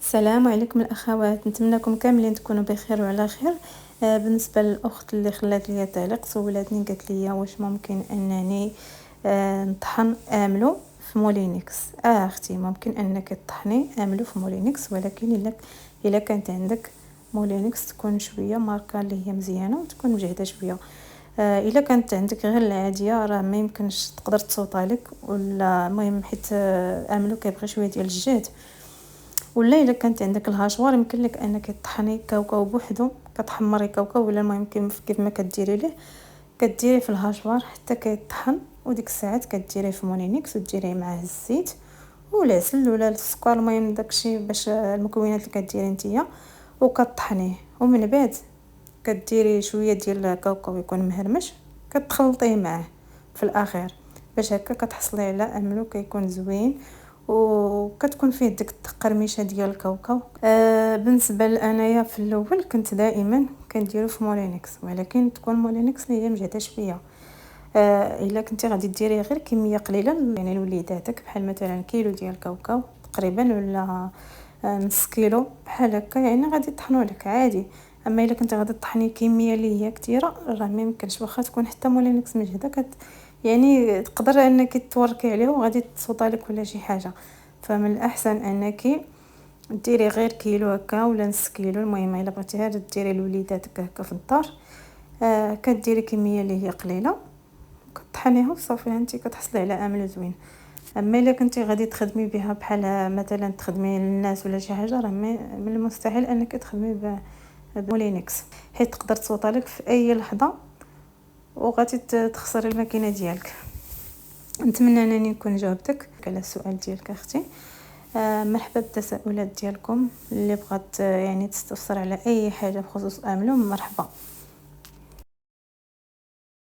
السلام عليكم الاخوات، نتمنىكم كاملين تكونوا بخير وعلى خير. بالنسبه للاخت اللي خلات لي تعليق سولاتني قالت لي واش ممكن انني نطحن املو في مولينكس. اختي ممكن انك تطحني املو في مولينكس، ولكن الا كانت عندك مولينكس تكون شويه ماركه اللي هي مزيانه وتكون مجهده شويه. الا كانت عندك غير العاديه راه ما يمكنش تقدر تصوطها لك، ولا المهم حيت املو كيبغي شويه ديال الجهد. ولا الا كانت عندك الهاشوار يمكن لك انك تطحني كاوكاو بوحدو، كتحمري كاوكاو ولا المهم كيف ما كديري ليه، كديري في الهاشوار حتى كيطحن، وديك الساعات كديريه في مولينكس وديريه معاه الزيت والعسل ولا السكر، المهم داكشي باش المكونات اللي كديري نتيا وكطحنيه. ومن بعد كديري شويه ديال الكاوكاو يكون مهرمش كتخلطيه معاه في الاخير، باش هكا كتحصلي على املو كيكون زوين وكتكون فيه ديك التقرميشه ديال الكاوكاو. بالنسبه لانايا في الاول كنت دائما كنديرو في مولينكس، ولكن تكون مولينكس اللي هي مجهده شويه. الا كنتي غادي ديري غير كميه قليله يعني لوليداتك، بحال مثلا كيلو ديال الكاوكاو تقريبا ولا نص كيلو بحال هكا، يعني غادي يطحنوا لك عادي. اما الا كنت غادي تطحني كميه اللي هي كثيره راه ما يمكنش، واخا تكون حتى مولينكس مجهده يعني تقدر انك توركي عليه وغادي تصوطا لك ولا شي حاجه. فمن الاحسن انك ديري غير كيلو هكا ولا نص كيلو، المهم الا بغيتي غير ديري لوليداتك هكا في الدار. كديري كميه اللي هي قليله كطحنيها وصافي، انت كتحصلي على امل زوين. اما الا كنتي غادي تخدمي بها بحال مثلا تخدمي للناس ولا شي حاجه، راه من المستحيل انك تخدمي بمولينكس، حيت تقدر تصوطا لك في اي لحظه وغادي تخسري الماكينه ديالك. نتمنى انني نكون جاوبتك على السؤال ديالك اختي. مرحبا بالتساؤلات ديالكم، اللي بغات يعني تستفسر على اي حاجه بخصوص املو مرحبا.